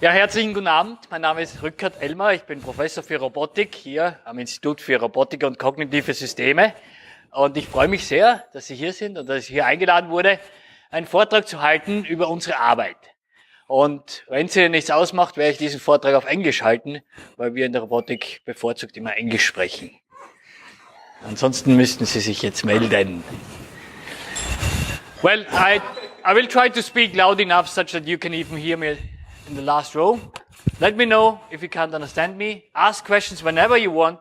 Ja, herzlichen guten Abend. Mein Name ist Rueckert Elmar. Ich bin Professor für Robotik hier am Institut für Robotik und kognitive Systeme. Und ich freue mich sehr, dass Sie hier sind und dass ich hier eingeladen wurde, einen Vortrag zu halten über unsere Arbeit. Und wenn es Ihnen nichts ausmacht, werde ich diesen Vortrag auf Englisch halten, weil wir in der Robotik bevorzugt immer Englisch sprechen. Ansonsten müssten Sie sich jetzt melden. Well, I will try to speak loud enough such that you can even hear me in the last row. Let me know if you can't understand me. Ask questions whenever you want.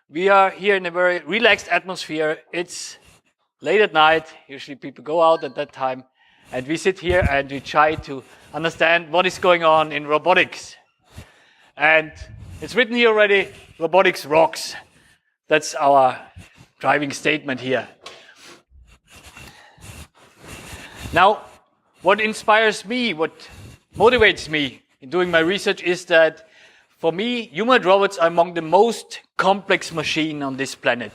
We are here in a very relaxed atmosphere. It's late at night. Usually people go out at that time. And we sit here and we try to understand what is going on in robotics. And it's written here already, robotics rocks. That's our driving statement here. Now, what inspires me, what motivates me in doing my research is that, for me, humanoid robots are among the most complex machines on this planet.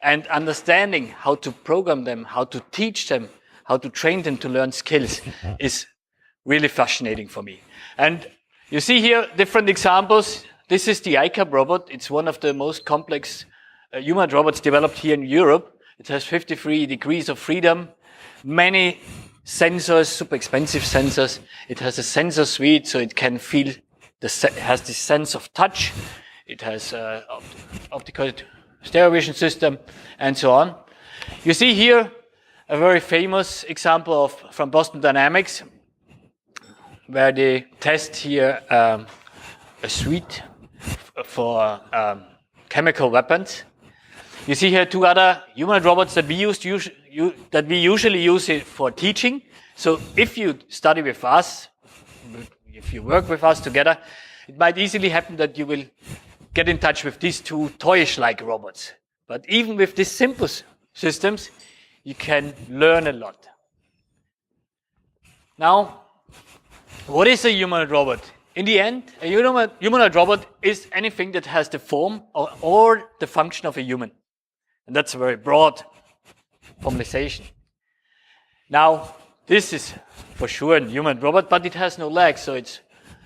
And understanding how to program them, how to teach them, how to train them to learn skills is really fascinating for me. And you see here different examples. This is the iCub robot. It's one of the most complex humanoid robots developed here in Europe. It has 53 degrees of freedom, many sensors, super expensive sensors. It has a sensor suite, so it can feel, has the sense of touch. It has optical stereo vision system, and so on. You see here a very famous example from Boston Dynamics, where they test here a suite for chemical weapons. You see here two other humanoid robots that we usually use it for teaching. So if you study with us, if you work with us together, it might easily happen that you will get in touch with these two toyish-like robots. But even with these simple systems, you can learn a lot. Now, what is a humanoid robot? In the end, a humanoid robot is anything that has the form or the function of a human. And that's a very broad formalization. Now, this is for sure a humanoid robot, but it has no legs, so it's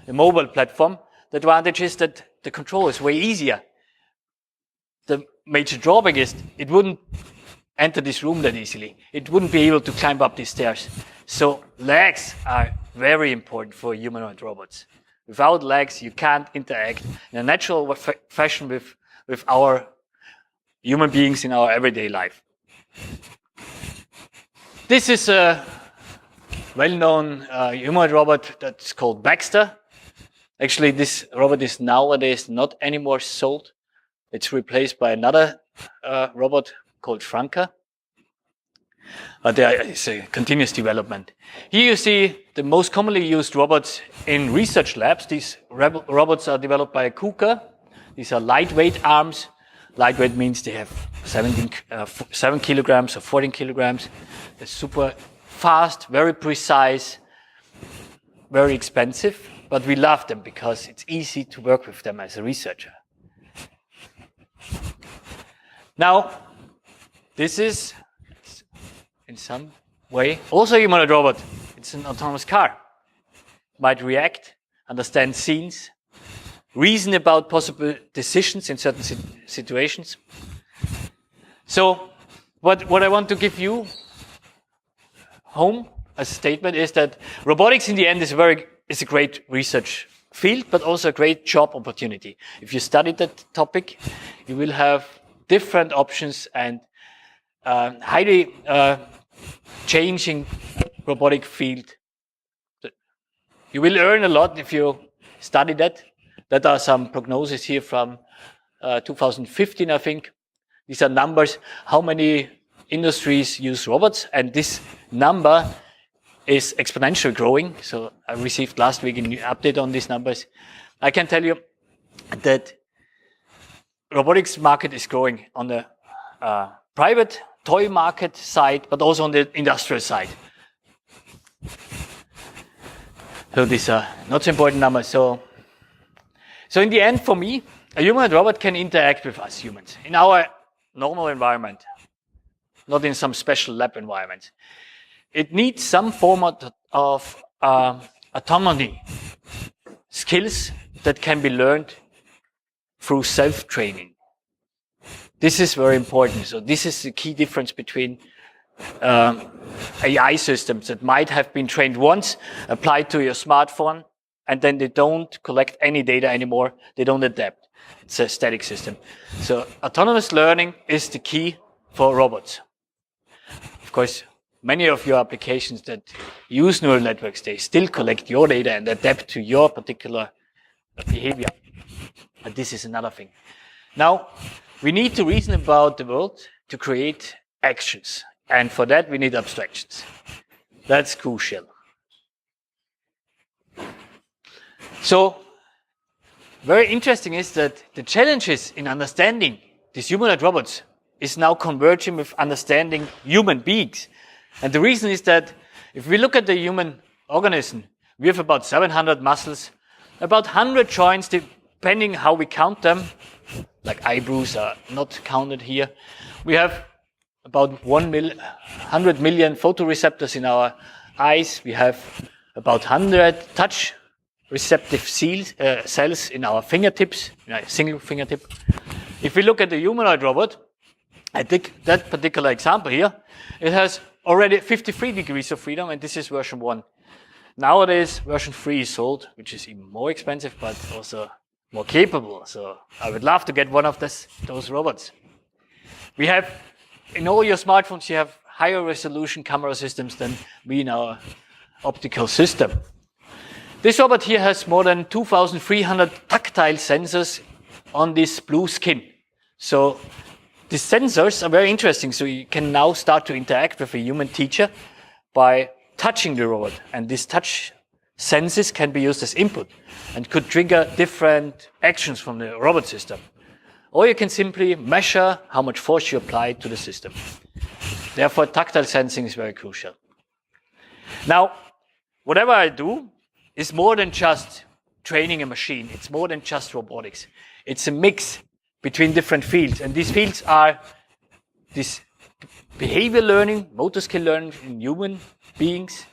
a mobile platform. The advantage is that the control is way easier. The major drawback is it wouldn't enter this room that easily. It wouldn't be able to climb up these stairs. So legs are very important for humanoid robots. Without legs, you can't interact in a natural fashion with our human beings in our everyday life. This is a well-known humanoid robot that's called Baxter. Actually, this robot is nowadays not anymore sold. It's replaced by another robot called Franco. But there is a continuous development. Here you see the most commonly used robots in research labs. These robots are developed by KUKA. These are lightweight arms. Lightweight means they have 7 kilograms or 14 kilograms. They're super fast, very precise, very expensive. But we love them because it's easy to work with them as a researcher. Now, this is, in some way, also a humanoid robot. It's an autonomous car. It might react, understand scenes, reason about possible decisions in certain situations. So, what I want to give you home as a statement is that robotics in the end is a great research field, but also a great job opportunity. If you study that topic, you will have different options and highly changing robotic field. You will learn a lot if you study that. That are some prognoses here from 2015, I think. These are numbers, how many industries use robots, and this number is exponentially growing. So I received last week a new update on these numbers. I can tell you that robotics market is growing on the private toy market side, but also on the industrial side. So these are not so important numbers. So in the end, for me, a humanoid robot can interact with us humans in our normal environment, not in some special lab environment. It needs some form of autonomy, skills that can be learned through self-training. This is very important. So this is the key difference between AI systems that might have been trained once, applied to your smartphone, and then they don't collect any data anymore. They don't adapt. It's a static system. So autonomous learning is the key for robots. Of course, many of your applications that use neural networks, they still collect your data and adapt to your particular behavior. But this is another thing. Now, we need to reason about the world to create actions. And for that, we need abstractions. That's crucial. So, very interesting is that the challenges in understanding these humanoid robots is now converging with understanding human beings. And the reason is that if we look at the human organism, we have about 700 muscles, about 100 joints, depending how we count them, like eyebrows are not counted here. We have about 100 million photoreceptors in our eyes. We have about 100 touch receptive cells in our fingertips, in a single fingertip. If we look at the humanoid robot, I think that particular example here, it has already 53 degrees of freedom, and this is version 1. Nowadays, version 3 is sold, which is even more expensive, but also more capable. So I would love to get one of those robots. We have, in all your smartphones, you have higher resolution camera systems than we in our optical system. This robot here has more than 2,300 tactile sensors on this blue skin. So these sensors are very interesting. So you can now start to interact with a human teacher by touching the robot. And these touch senses can be used as input and could trigger different actions from the robot system. Or you can simply measure how much force you apply to the system. Therefore, tactile sensing is very crucial. Now, whatever I do is more than just training a machine. It's more than just robotics. It's a mix between different fields. And these fields are this behavior learning, motor skill learning in human beings.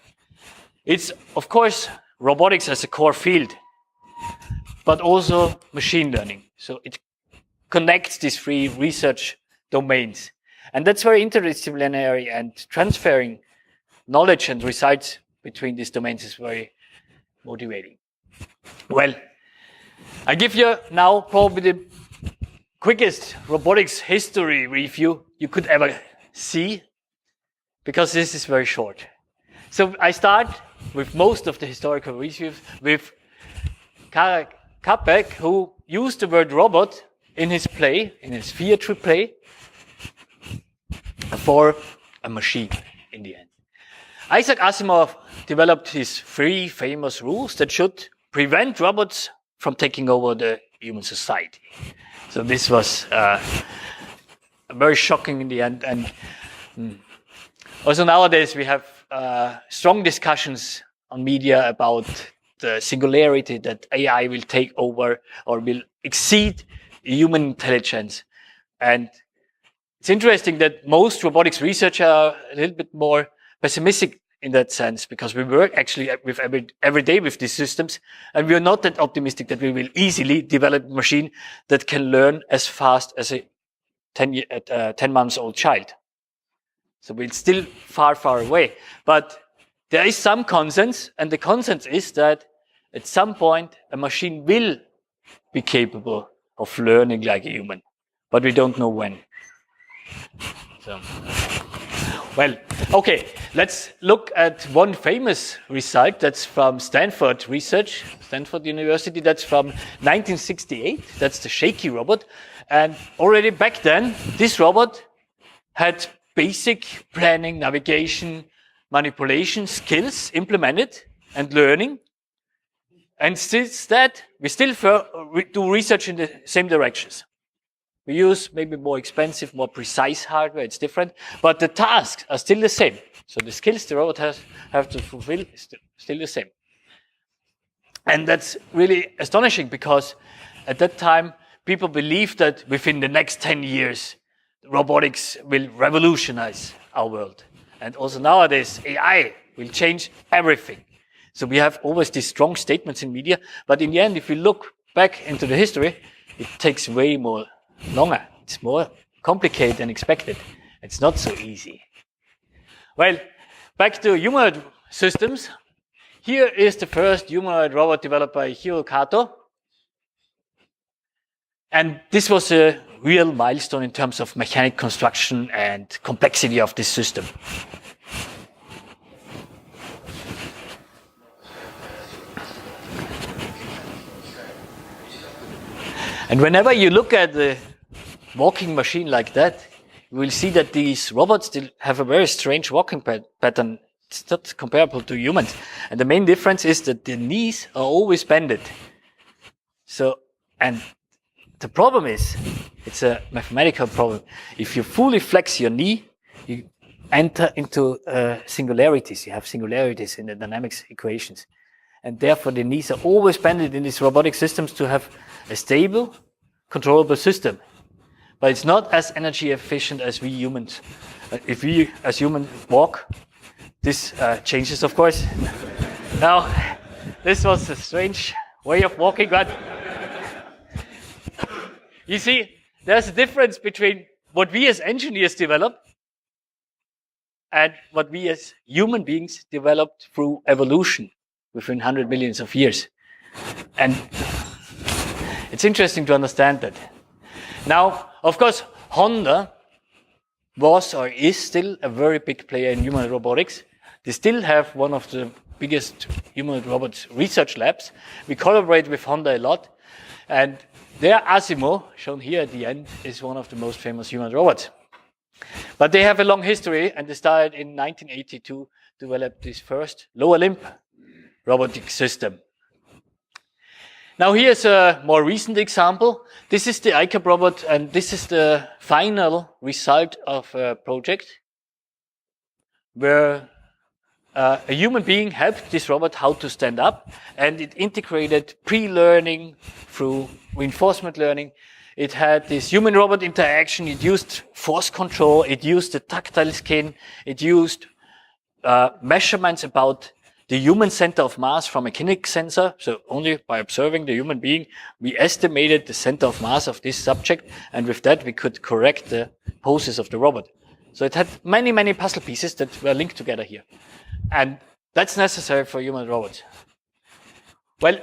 It's, of course, robotics as a core field, but also machine learning. So it connects these three research domains. And that's very interdisciplinary, and transferring knowledge and results between these domains is very motivating. Well, I give you now probably the quickest robotics history review you could ever see, because this is very short. So I start with most of the historical reviews with Karl Kapek, who used the word robot in his play, in his theatre play, for a machine in the end. Isaac Asimov developed his 3 famous rules that should prevent robots from taking over the human society. So this was very shocking in the end. And also nowadays we have strong discussions on media about the singularity that AI will take over or will exceed human intelligence. And it's interesting that most robotics researchers are a little bit more pessimistic in that sense, because we work actually with every day with these systems, and we are not that optimistic that we will easily develop a machine that can learn as fast as a 10 months old child. So we're still far, far away. But there is some consensus, and the consensus is that at some point a machine will be capable of learning like a human, but we don't know when. So, well, okay, let's look at one famous result that's from Stanford University. That's from 1968. That's the Shakey Robot. And already back then, this robot had basic planning, navigation, manipulation skills implemented and learning. And since that, we still do research in the same directions. We use maybe more expensive, more precise hardware. It's different, but the tasks are still the same. So the skills the robot have to fulfill is still the same. And that's really astonishing, because at that time, people believed that within the next 10 years, robotics will revolutionize our world. And also nowadays, AI will change everything. So we have always these strong statements in media, but in the end, if you look back into the history, it takes way more longer. It's more complicated than expected. It's not so easy. Well, back to humanoid systems. Here is the first humanoid robot developed by Rueckert. And this was a real milestone in terms of mechanic construction and complexity of this system. And whenever you look at the walking machine like that, you will see that these robots still have a very strange walking pattern. It's not comparable to humans. And the main difference is that the knees are always bended. So, and the problem is, it's a mathematical problem. If you fully flex your knee, you enter into singularities. You have singularities in the dynamics equations. And therefore, the knees are always bended in these robotic systems to have a stable, controllable system. But it's not as energy efficient as we humans. If we, as humans, walk, this changes, of course. Now, this was a strange way of walking, but you see, there's a difference between what we as engineers develop and what we as human beings developed through evolution within 100 millions of years. And it's interesting to understand that. Now, of course, Honda was or is still a very big player in humanoid robotics. They still have one of the biggest humanoid robots research labs. We collaborate with Honda a lot. And their Asimo, shown here at the end, is one of the most famous humanoid robots. But they have a long history, and they started in 1982 to develop this first lower limb robotic system. Now here's a more recent example. This is the iCub robot, and this is the final result of a project where a human being helped this robot how to stand up, and it integrated pre-learning through reinforcement learning. It had this human-robot interaction. It used force control. It used the tactile skin. It used measurements about the human center of mass from a kinetic sensor. So only by observing the human being, we estimated the center of mass of this subject. And with that, we could correct the poses of the robot. So it had many, many puzzle pieces that were linked together here. And that's necessary for human robots. Well,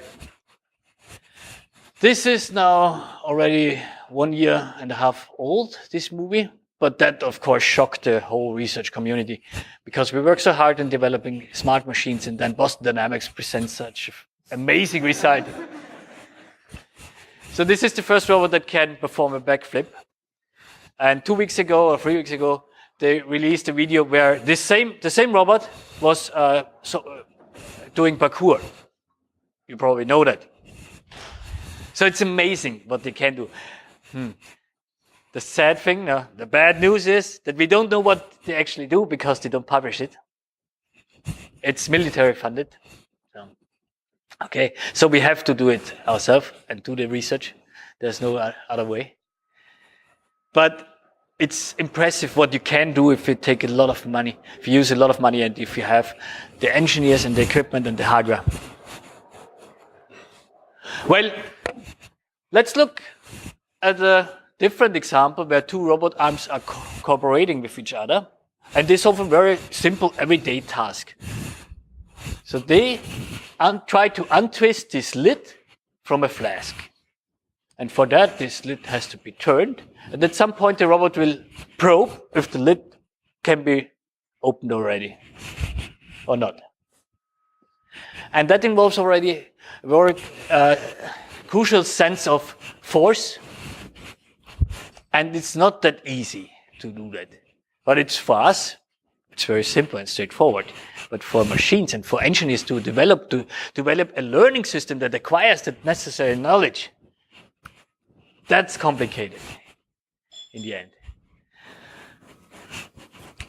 this is now already 1.5 years old, this movie. But that, of course, shocked the whole research community because we work so hard in developing smart machines, and then Boston Dynamics presents such an amazing result. So this is the first robot that can perform a backflip. And 2 weeks ago or 3 weeks ago, they released a video where the same robot was doing parkour. You probably know that. So it's amazing what they can do. The sad thing, the bad news is that we don't know what they actually do because they don't publish it. It's military funded. Okay, so we have to do it ourselves and do the research. There's no other way. But it's impressive what you can do if you take a lot of money, if you use a lot of money, and if you have the engineers and the equipment and the hardware. Well, let's look at a different example where two robot arms are cooperating with each other, and they solve a very simple everyday task. So they try to untwist this lid from a flask. And for that, this lid has to be turned, and at some point the robot will probe if the lid can be opened already or not. And that involves already a very crucial sense of force. And it's not that easy to do that. But it's for us, it's very simple and straightforward. But for machines and for engineers to develop a learning system that acquires the necessary knowledge, that's complicated in the end.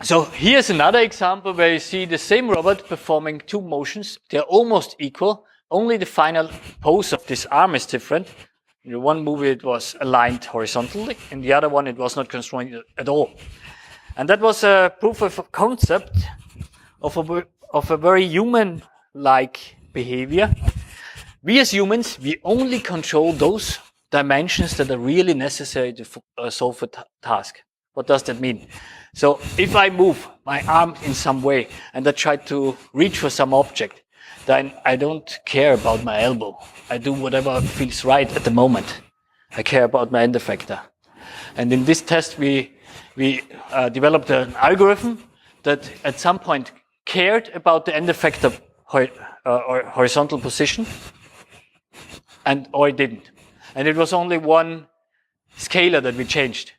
So here's another example where you see the same robot performing two motions. They're almost equal. Only the final pose of this arm is different. In the one movie, it was aligned horizontally. In the other one, it was not constrained at all. And that was a proof of concept of a very human like behavior. We as humans, we only control those dimensions that are really necessary to solve a task. What does that mean? So if I move my arm in some way and I try to reach for some object, then I don't care about my elbow. I do whatever feels right at the moment. I care about my end effector. And in this test, we developed an algorithm that at some point cared about the end effector or horizontal position, or it didn't. And it was only one scalar that we changed.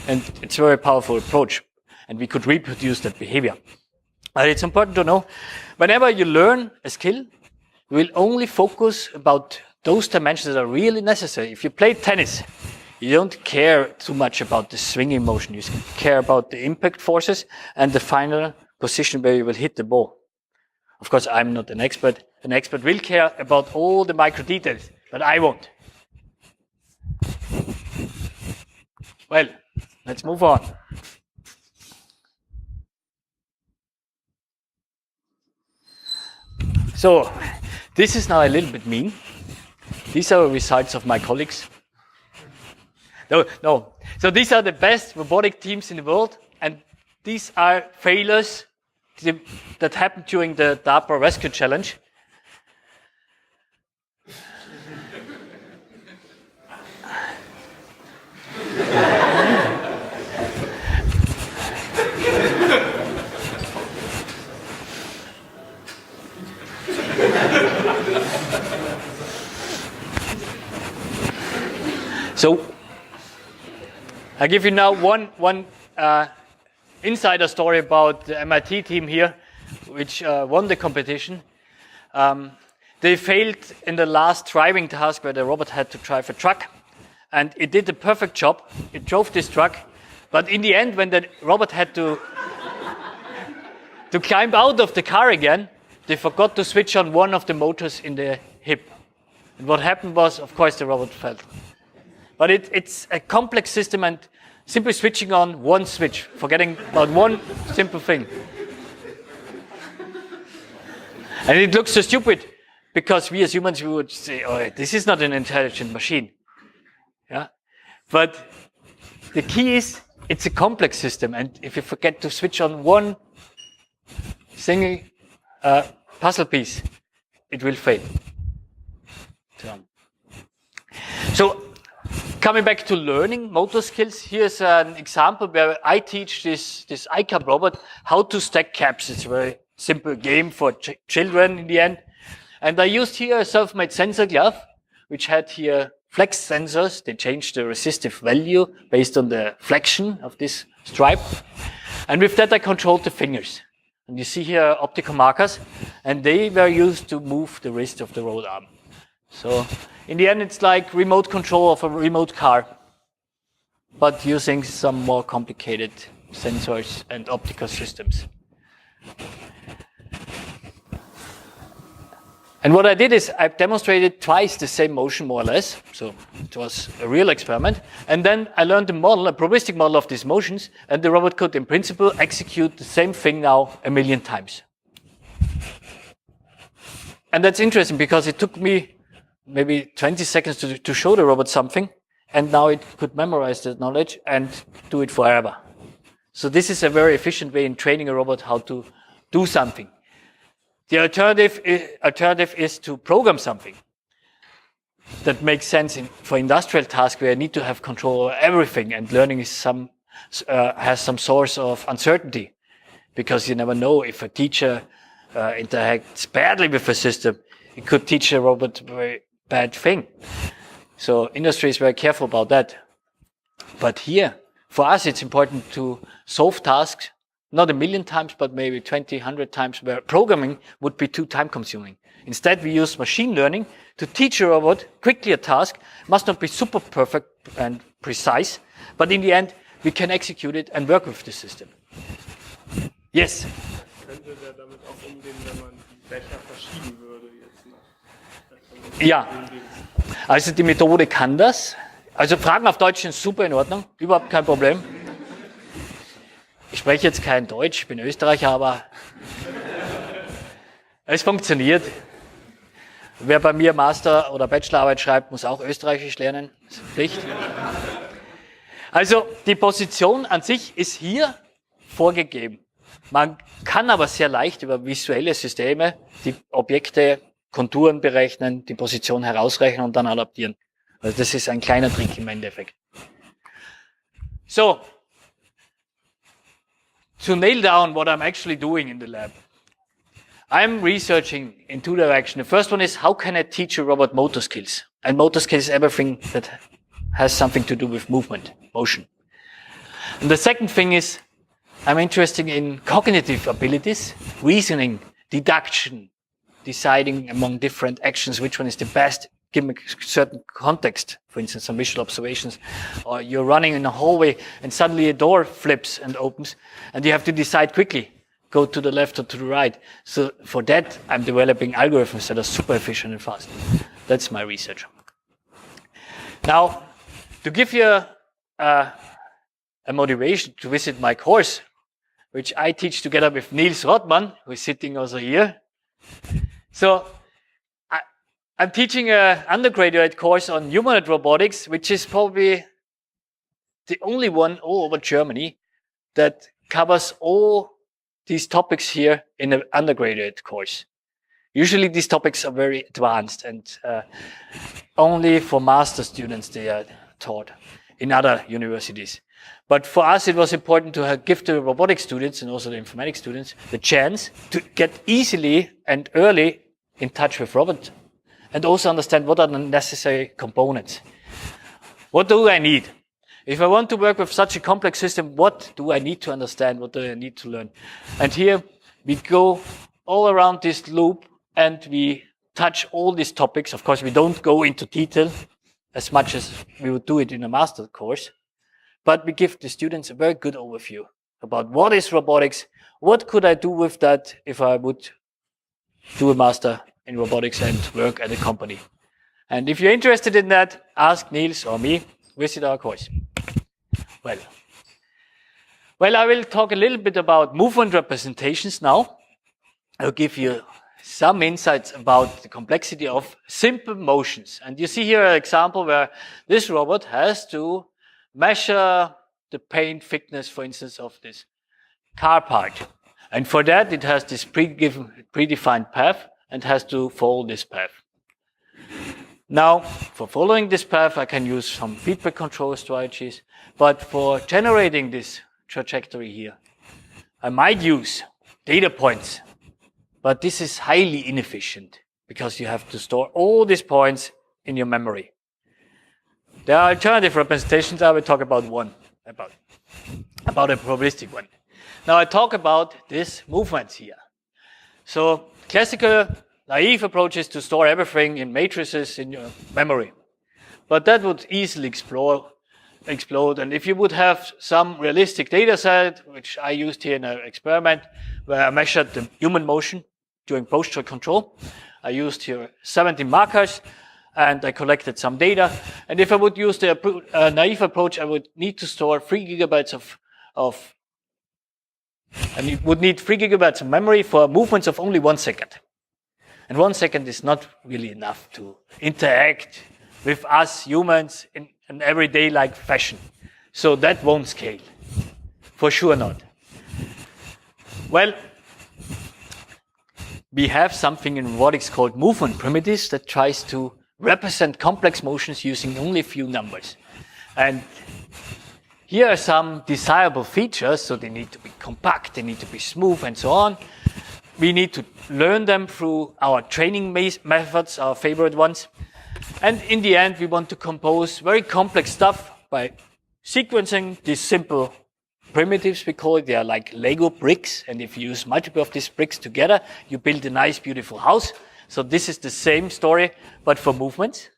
And it's a very powerful approach. And we could reproduce that behavior. But it's important to know, whenever you learn a skill, you will only focus about those dimensions that are really necessary. If you play tennis, you don't care too much about the swinging motion. You care about the impact forces and the final position where you will hit the ball. Of course, I'm not an expert. An expert will care about all the micro details, but I won't. Well, let's move on. So, this is now a little bit mean. These are results of my colleagues. No. So these are the best robotic teams in the world, and these are failures that happened during the DARPA Rescue Challenge. So, I give you now one insider story about the MIT team here, which won the competition. They failed in the last driving task where the robot had to drive a truck, and it did a perfect job. It drove this truck, but in the end, when the robot had to climb out of the car again, they forgot to switch on one of the motors in the hip. And what happened was, of course, the robot fell. But it's a complex system, and simply switching on one switch, forgetting about one simple thing. And it looks so stupid, because we as humans, we would say, oh, this is not an intelligent machine. Yeah? But the key is, it's a complex system, and if you forget to switch on one single puzzle piece, it will fail. So coming back to learning motor skills, here's an example where I teach this iCub robot how to stack caps. It's a very simple game for children in the end. And I used here a self-made sensor glove, which had here flex sensors. They changed the resistive value based on the flexion of this stripe. And with that, I controlled the fingers. And you see here optical markers, and they were used to move the wrist of the robot arm. So in the end, it's like remote control of a remote car, but using some more complicated sensors and optical systems. And what I did is I demonstrated twice the same motion, more or less. So it was a real experiment. And then I learned a model, a probabilistic model of these motions, and the robot could, in principle, execute the same thing now 1 million times. And that's interesting because it took me maybe 20 seconds to show the robot something, and now it could memorize the knowledge and do it forever. So this is a very efficient way in training a robot how to do something. The alternative is to program something that makes sense for industrial tasks where I need to have control over everything, and learning is has some source of uncertainty, because you never know if a teacher interacts badly with a system. It could teach a robot a very bad thing. So industry is very careful about that. But here, for us, it's important to solve tasks not 1 million times, but maybe 20, 100 times, where programming would be too time consuming. Instead, we use machine learning to teach a robot quickly a task. It must not be super perfect and precise, but in the end, we can execute it and work with the system. Yes? Könnte der damit auch umgehen, wenn man die Becher verschieben würde jetzt nach? Ja, also die Methode kann das. Also Fragen auf Deutsch sind super in Ordnung, überhaupt kein Problem. Ich spreche jetzt kein Deutsch, ich bin Österreicher, aber Es funktioniert. Wer bei mir Master- oder Bachelorarbeit schreibt, muss auch Österreichisch lernen. Das ist Pflicht. Also die Position an sich ist hier vorgegeben. Man kann aber sehr leicht über visuelle Systeme die Objekte, Konturen berechnen, die Position herausrechnen und dann adaptieren. Also das ist ein kleiner Trick im Endeffekt. So, to nail down what I'm actually doing in the lab. I'm researching in two directions. The first one is, how can I teach a robot motor skills? And motor skills is everything that has something to do with movement, motion. And the second thing is, I'm interested in cognitive abilities, reasoning, deduction, deciding among different actions which one is the best, given a certain context, for instance, some visual observations, or you're running in a hallway and suddenly a door flips and opens, and you have to decide quickly, go to the left or to the right. So for that, I'm developing algorithms that are super efficient and fast. That's my research. Now, to give you a motivation to visit my course, which I teach together with Niels Rothman, who is sitting also here. So I'm teaching an undergraduate course on humanoid robotics, which is probably the only one all over Germany that covers all these topics here in an undergraduate course. Usually these topics are very advanced and only for master students they are taught in other universities. But for us it was important to give the robotics students and also the informatics students the chance to get easily and early in touch with robots and also understand what are the necessary components. What do I need? If I want to work with such a complex system, what do I need to understand? What do I need to learn? And here we go all around this loop and we touch all these topics. Of course, we don't go into detail as much as we would do it in a master course, but we give the students a very good overview about what is robotics, what could I do with that if I would do a master in robotics and work at a company. And if you're interested in that, ask Niels or me, visit our course. Well, I will talk a little bit about movement representations now. I'll give you some insights about the complexity of simple motions. And you see here an example where this robot has to measure the paint thickness, for instance, of this car part. And for that, it has this predefined path and has to follow this path. Now, for following this path, I can use some feedback control strategies. But for generating this trajectory here, I might use data points. But this is highly inefficient because you have to store all these points in your memory. There are alternative representations. I will talk about one, about a probabilistic one. Now I talk about these movements here. So classical naive approach is to store everything in matrices in your memory. But that would easily explode. And if you would have some realistic data set, which I used here in an experiment, where I measured the human motion during posture control, I used here 70 markers, and I collected some data. And if I would use the naive approach, I would need to store 3 gigabytes and it would need 3 gigabytes of memory for movements of only 1 second. And 1 second is not really enough to interact with us humans in an everyday-like fashion. So that won't scale. For sure not. Well, we have something in robotics called movement primitives that tries to represent complex motions using only a few numbers. And here are some desirable features. So they need to be compact, they need to be smooth, and so on. We need to learn them through our training methods, our favorite ones. And in the end, we want to compose very complex stuff by sequencing these simple primitives, we call it. They are like Lego bricks. And if you use multiple of these bricks together, you build a nice, beautiful house. So this is the same story, but for movements.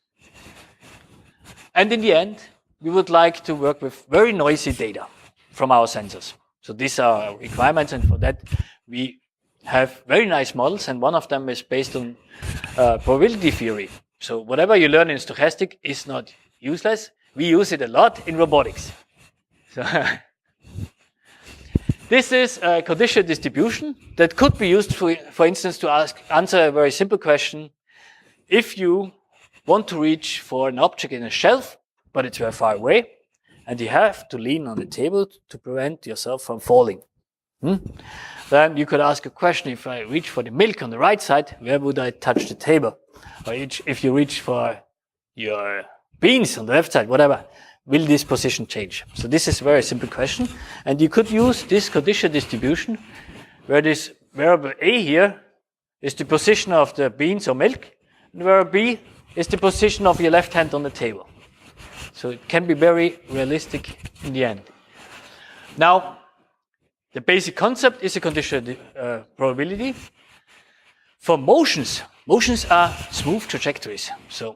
And in the end, we would like to work with very noisy data from our sensors. So these are our requirements. And for that, we have very nice models. And one of them is based on probability theory. So whatever you learn in stochastic is not useless. We use it a lot in robotics. So This is a conditional distribution that could be used, for instance, to answer a very simple question. If you want to reach for an object in a shelf, but it's very far away, and you have to lean on the table to prevent yourself from falling. Then you could ask a question, if I reach for the milk on the right side, where would I touch the table? Or if you reach for your beans on the left side, whatever, will this position change? So this is a very simple question. And you could use this conditional distribution, where this variable A here is the position of the beans or milk, and variable B is the position of your left hand on the table. So it can be very realistic in the end. Now, the basic concept is a conditional probability. For motions are smooth trajectories. So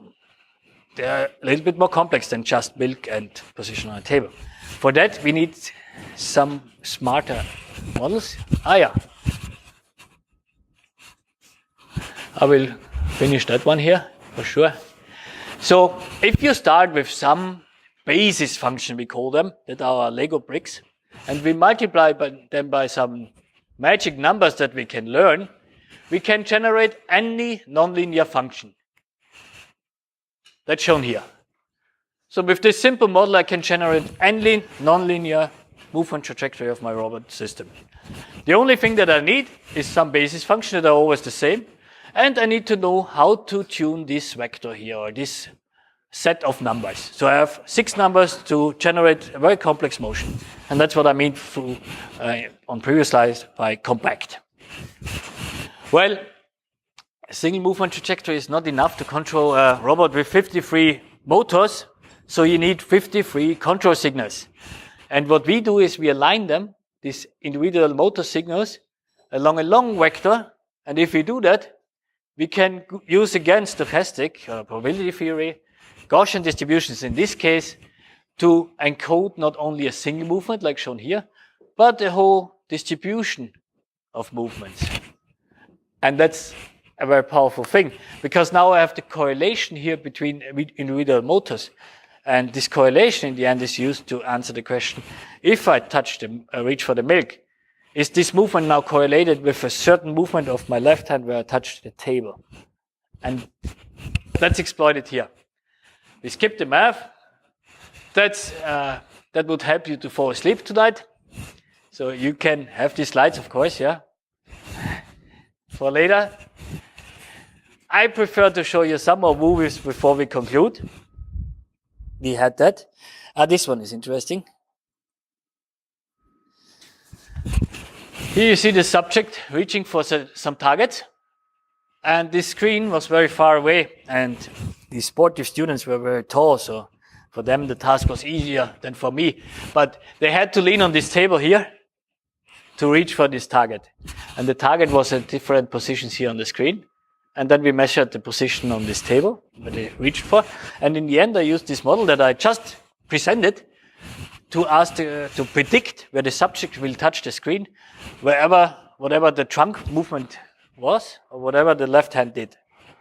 they're a little bit more complex than just milk and position on a table. For that, we need some smarter models. Yeah. I will finish that one here for sure. So if you start with some basis function, we call them, that are our Lego bricks, and we multiply them by some magic numbers that we can learn, we can generate any nonlinear function. That's shown here. So with this simple model, I can generate any nonlinear movement trajectory of my robot system. The only thing that I need is some basis function that are always the same, and I need to know how to tune this vector here, or this set of numbers. So I have 6 numbers to generate a very complex motion. And that's what I mean through, on previous slides by compact. Well, a single movement trajectory is not enough to control a robot with 53 motors. So you need 53 control signals. And what we do is we align them, these individual motor signals, along a long vector. And if we do that, we can use again stochastic probability theory, Gaussian distributions in this case, to encode not only a single movement like shown here, but the whole distribution of movements. And that's a very powerful thing, because now I have the correlation here between individual motors. And this correlation in the end is used to answer the question, if I touch reach for the milk, is this movement now correlated with a certain movement of my left hand where I touch the table? And that's exploited here. We skip the math. That would help you to fall asleep tonight. So you can have these slides, of course, yeah, for later. I prefer to show you some more movies before we conclude. We had that. This one is interesting. Here you see the subject reaching for some targets. And this screen was very far away, and the sportive students were very tall, so for them the task was easier than for me. But they had to lean on this table here to reach for this target. And the target was at different positions here on the screen. And then we measured the position on this table where they reached for. And in the end, I used this model that I just presented to ask to predict where the subject will touch the screen, whatever the trunk movement was, or whatever the left hand did.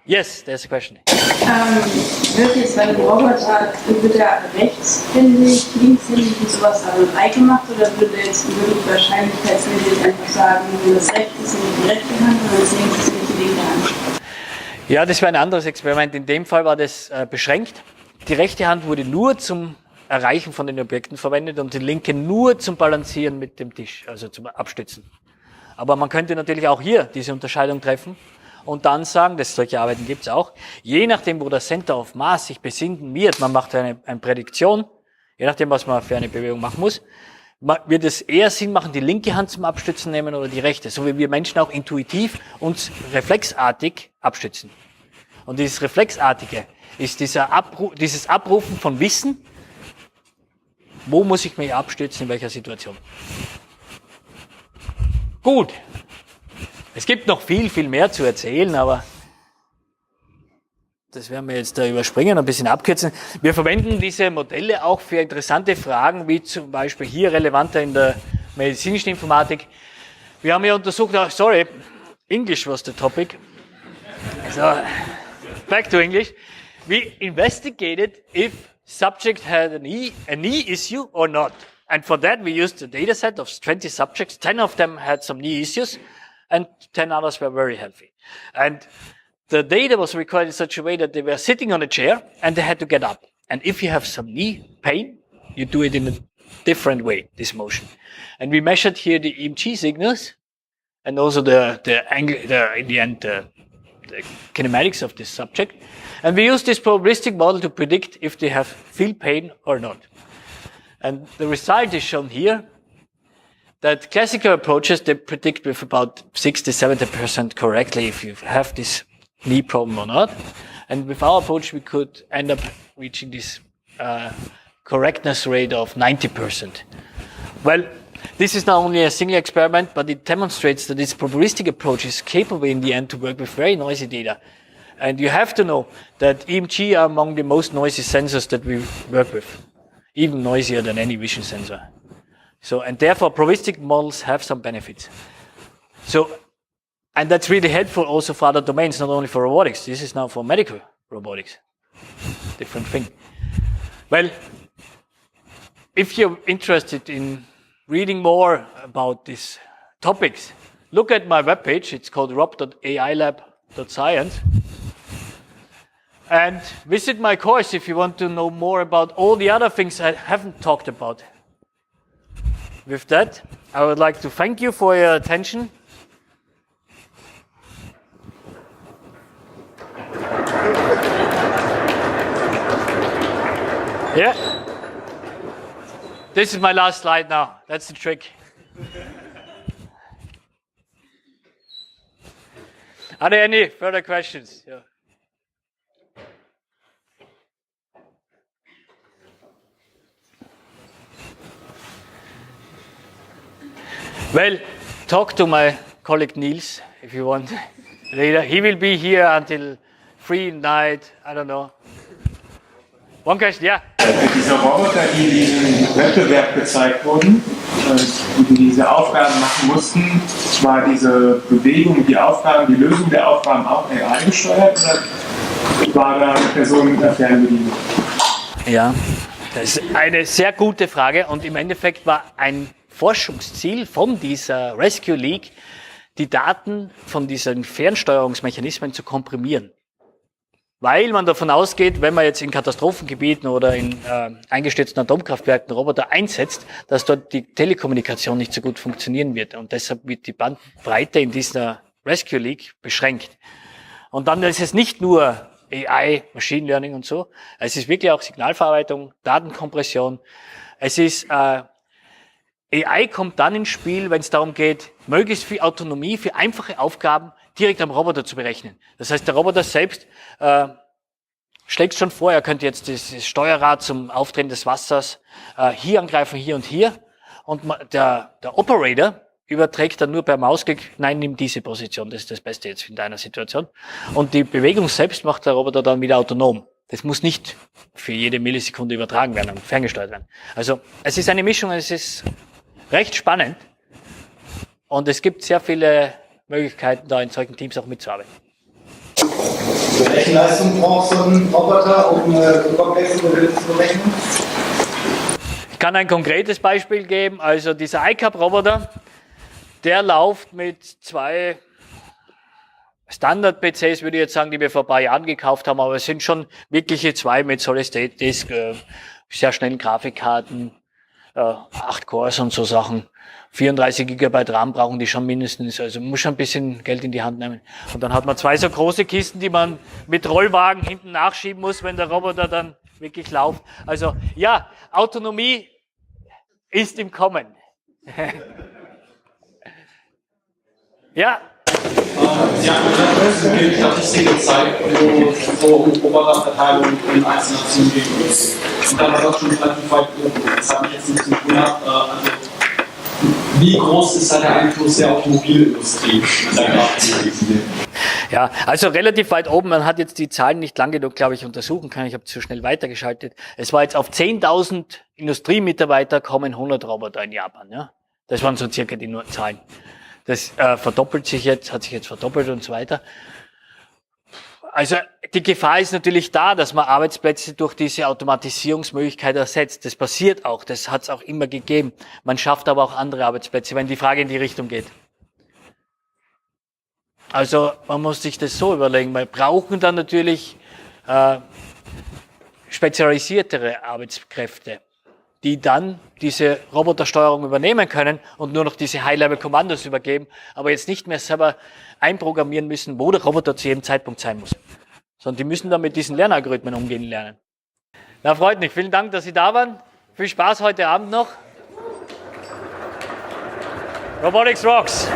Yes, there's a question. Wird jetzt bei dem Roboter, wird er rechtshändig, linkshändig und sowas mit Ei gemacht, oder würde jetzt wirklich wahrscheinlichkeitsmäßig einfach sagen, wenn das rechts ist, nicht die rechte Hand, oder das links ist, nicht die linke Hand? Ja, das war ein anderes Experiment. In dem Fall war das beschränkt. Die rechte Hand wurde nur zum Erreichen von den Objekten verwendet und die linke nur zum Balancieren mit dem Tisch, also zum Abstützen. Aber man könnte natürlich auch hier diese Unterscheidung treffen und dann sagen, dass solche Arbeiten gibt es auch, je nachdem, wo das Center of Mass sich befinden wird, man macht eine Prädiktion, je nachdem, was man für eine Bewegung machen muss, wird es eher Sinn machen, die linke Hand zum Abstützen nehmen oder die rechte, so wie wir Menschen auch intuitiv uns reflexartig abstützen. Und dieses Reflexartige ist dieses Abrufen von Wissen, wo muss ich mich abstützen, in welcher Situation. Gut, es gibt noch viel, viel mehr zu erzählen, aber das werden wir jetzt da überspringen, ein bisschen abkürzen. Wir verwenden diese Modelle auch für interessante Fragen, wie zum Beispiel hier relevanter in der medizinischen Informatik. Wir haben hier untersucht, English was the topic. So, back to English. We investigated if subject had a knee issue or not. And for that, we used a data set of 20 subjects. 10 of them had some knee issues, and 10 others were very healthy. And the data was recorded in such a way that they were sitting on a chair, and they had to get up. And if you have some knee pain, you do it in a different way, this motion. And we measured here the EMG signals, and also the angle, in the end, the kinematics of this subject. And we used this probabilistic model to predict if they feel pain or not. And the result is shown here, that classical approaches, they predict with about 60-70% correctly if you have this knee problem or not. And with our approach, we could end up reaching this correctness rate of 90%. Well, this is not only a single experiment, but it demonstrates that this probabilistic approach is capable in the end to work with very noisy data. And you have to know that EMG are among the most noisy sensors that we work with, even noisier than any vision sensor. So, and therefore, probabilistic models have some benefits. So, and that's really helpful also for other domains, not only for robotics. This is now for medical robotics. Different thing. Well, if you're interested in reading more about these topics, look at my webpage. It's called rob.ailab.science. And visit my course if you want to know more about all the other things I haven't talked about. With that, I would like to thank you for your attention. Yeah. This is my last slide now. That's the trick. Are there any further questions? Yeah. Well, talk to my colleague Niels if you want later. He will be here until 3 night, I don't know. One question, yeah. Diese Roboter, die in diesem Wettbewerb gezeigt wurden, die diese Aufgaben machen mussten, war diese Bewegung, die Aufgaben, die Lösung der Aufgaben auch AI gesteuert oder war da eine Person mit einer Fernbedienung? Ja, das ist eine sehr gute Frage und im Endeffekt war ein Forschungsziel von dieser Rescue League, die Daten von diesen Fernsteuerungsmechanismen zu komprimieren. Weil man davon ausgeht, wenn man jetzt in Katastrophengebieten oder in eingestürzten Atomkraftwerken Roboter einsetzt, dass dort die Telekommunikation nicht so gut funktionieren wird. Und deshalb wird die Bandbreite in dieser Rescue League beschränkt. Und dann ist es nicht nur AI, Machine Learning und so, es ist wirklich auch Signalverarbeitung, Datenkompression. Es ist AI kommt dann ins Spiel, wenn es darum geht, möglichst viel Autonomie für einfache Aufgaben direkt am Roboter zu berechnen. Das heißt, der Roboter selbst schlägt schon vor, er könnte jetzt das Steuerrad zum Aufdrehen des Wassers hier angreifen, hier und hier. Und der Operator überträgt dann nur per Mausklick, nein, nimm diese Position, das ist das Beste jetzt in deiner Situation. Und die Bewegung selbst macht der Roboter dann wieder autonom. Das muss nicht für jede Millisekunde übertragen werden und ferngesteuert werden. Also es ist eine Mischung, es ist recht spannend und es gibt sehr viele Möglichkeiten, da in solchen Teams auch mitzuarbeiten. Welche Leistung braucht so ein Roboter, um komplexe Modelle zu berechnen? Ich kann ein konkretes Beispiel geben. Also dieser iCub-Roboter, der läuft mit 2 Standard-PCs, würde ich jetzt sagen, die wir vor ein paar Jahren gekauft haben, aber es sind schon wirkliche 2 mit Solid-State-Disk, sehr schnellen Grafikkarten, 8 Cores und so Sachen. 34 GB RAM brauchen die schon mindestens, also man muss schon ein bisschen Geld in die Hand nehmen. Und dann hat man 2 so große Kisten, die man mit Rollwagen hinten nachschieben muss, wenn der Roboter dann wirklich läuft. Also ja, Autonomie ist im Kommen. Ja. Sie haben eine Statistik gezeigt, wo Roboterverteilung in Einzelnationen gegen ist. Und dann war das schon relativ weit oben. Das habe ich jetzt nicht so gewundert. Also, wie groß ist da der Einfluss der Automobilindustrie? Ja, also relativ weit oben. Man hat jetzt die Zahlen nicht lang genug, glaube ich, untersuchen können. Ich habe zu schnell weitergeschaltet. Es war jetzt auf 10.000 Industriemitarbeiter kommen 100 Roboter in Japan. Ja, das waren so circa die Zahlen. Das verdoppelt sich jetzt, hat sich jetzt verdoppelt und so weiter. Also die Gefahr ist natürlich da, dass man Arbeitsplätze durch diese Automatisierungsmöglichkeit ersetzt. Das passiert auch, das hat es auch immer gegeben. Man schafft aber auch andere Arbeitsplätze, wenn die Frage in die Richtung geht. Also man muss sich das so überlegen, wir brauchen dann natürlich spezialisiertere Arbeitskräfte, die dann diese Robotersteuerung übernehmen können und nur noch diese High-Level-Kommandos übergeben, aber jetzt nicht mehr selber einprogrammieren müssen, wo der Roboter zu jedem Zeitpunkt sein muss. Sondern die müssen dann mit diesen Lernalgorithmen umgehen lernen. Na, freut mich. Vielen Dank, dass Sie da waren. Viel Spaß heute Abend noch. Robotics rocks!